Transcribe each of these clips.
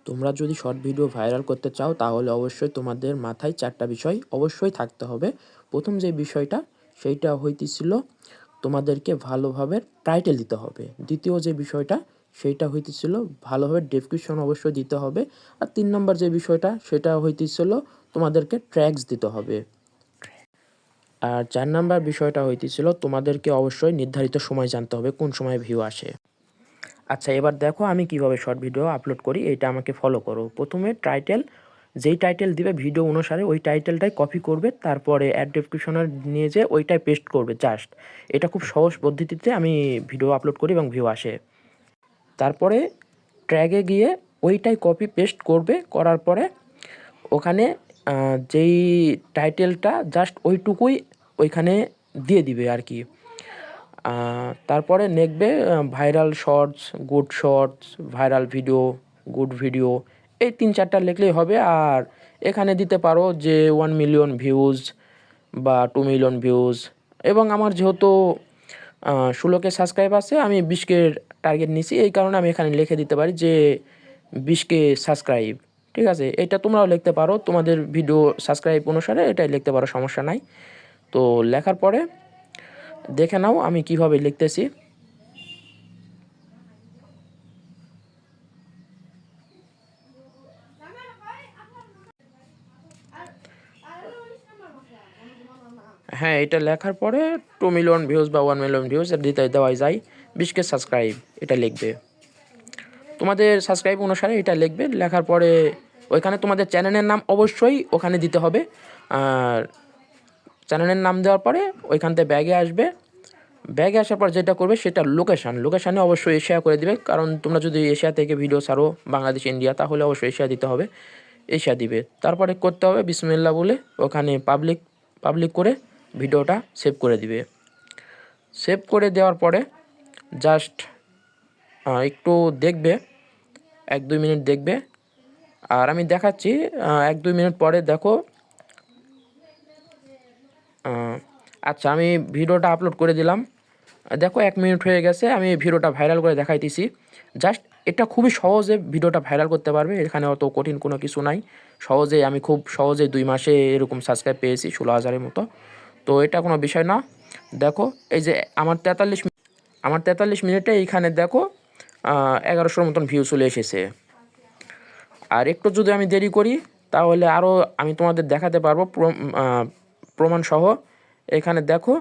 তোমরা যদি short video viral করতে চাও তাহলে অবশ্যই তোমাদের মাথায় 4টা বিষয় অবশ্যই থাকতে হবে। প্রথম যে বিষয়টা সেইটা হইতেছিল তোমাদেরকে ভালোভাবে টাইটেল দিতে হবে। দ্বিতীয় যে বিষয়টা সেইটা হইতেছিল ভালোভাবে ডেসক্রিপশন অবশ্যই দিতে হবে। আর 3 নম্বর যে বিষয়টা সেটা হইতেছিল তোমাদেরকে ট্র্যাগস দিতে হবে। আর 4 নাম্বার বিষয়টা হইতেছিল তোমাদেরকে অবশ্যই নির্ধারিত সময় জানতে হবে কোন সময় ভিউ আসে। আচ্ছা, এবার দেখো আমি কিভাবে শর্ট ভিডিও আপলোড করি, এটা আমাকে ফলো করো। প্রথমে টাইটেল, যেই টাইটেল দিবে ভিডিও অনুসারে ওই টাইটেলটাই কপি করবে, তারপরে অ্যাড ডেসক্রিপশনে নিয়ে যেয়ে ওইটাই পেস্ট করবে জাস্ট। এটা খুব সহজ পদ্ধতিতে আমি ভিডিও আপলোড করি এবং ভিউ আসে। তারপরে ট্র্যাগে গিয়ে ওইটাই কপি পেস্ট করবে, করার পরে ওখানে যেই টাইটেলটা জাস্ট ওইটুকুই ওইখানে দিয়ে দিবে আর কি। তারপরে দেখবে viral shorts, good shorts, viral video, good video, এই 3-4টা লিখলেই হবে। আর এখানে দিতে পারো যে 1 মিলিয়ন ভিউজ বা 2 মিলিয়ন ভিউজ। এবং আমার যেহেতু 16K সাবস্ক্রাইব আছে, আমি 20K টার্গেট নিছি, এই কারণে আমি এখানে লিখে দিতে পারি যে 20K সাবস্ক্রাইব। ঠিক আছে, এটা তোমরাও লিখতে পারো তোমাদের ভিডিও সাবস্ক্রাইব অনুসারে, এটাই লিখতে পারো, সমস্যা নাই। তো লেখার পরে দেখে নাও আমি কিভাবে লিখতেছি। হ্যাঁ, এটা লেখার পরে 2 মিলিয়ন ভিউজ বা 1 মিলিয়ন ভিউজ দিতে দেওয়াই যায়। 20K সাবস্ক্রাইব এটা লিখবে, তোমাদের সাবস্ক্রাইব অনুসারে এটা লিখবে। লেখার পরে ওইখানে তোমাদের চ্যানেলের নাম অবশ্যই ওখানে দিতে হবে। আর চ্যানেলের নাম দেওয়ার পরে ওইখান থেকে ব্যাগে আসবে। ব্যাগে আসার পর যেটা করবে সেটা লোকেশানে অবশ্যই এশিয়া করে দিবে, কারণ তোমরা যদি এশিয়া থেকে ভিডিও ছাড়ো, বাংলাদেশ, ইন্ডিয়া, তাহলে অবশ্যই এশিয়া দিতে হবে, এশিয়া দিবে। তারপরে করতে হবে বিসমিল্লাহ বলে ওখানে পাবলিক করে ভিডিওটা সেভ করে দিবে। সেভ করে দেওয়ার পরে জাস্ট একটু দেখবে, 1-2 মিনিট দেখবে। আর আমি দেখাচ্ছি 1-2 মিনিট পরে দেখো। আচ্ছা, আমি ভিডিওটা আপলোড করে দিলাম, দেখো 1 মিনিট হয়ে গেছে। আমি ভিডিওটা ভাইরাল করে দেখাইতেছি। জাস্ট এটা খুবই সহজে ভিডিওটা ভাইরাল করতে পারবে, এখানে অত কঠিন কোনো কিছু নাই। সহজে আমি খুব সহজে 2 মাসে এরকম সাবস্ক্রাইব পেয়েছি 16,000-এর মতো। তো এটা কোনো বিষয় না। দেখো এই যে আমার 43 মিনিটে এইখানে দেখো 1100-র মতন ভিউ চলে এসেছে। আর একটু যদি আমি দেরি করি তাহলে আরও আমি তোমাদের দেখাতে পারবো প্রমাণ সহ। এখানে দেখো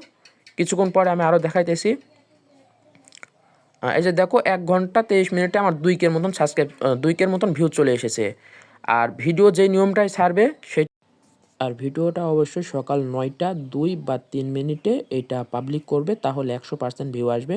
কিছুক্ষণ পরে আমি আরও দেখাইতেছি। এই যে দেখো 1 ঘন্টা 23 মিনিটে আমার 2K মতন সাবস্ক্রাইব, 2K মতন ভিউ চলে এসেছে। আর ভিডিও যেই নিয়মটাই ছাড়বে আর ভিডিওটা অবশ্যই সকাল 9টা 2 বা 3 মিনিটে এটা পাবলিক করবে, তাহলে 100% ভিউ আসবে।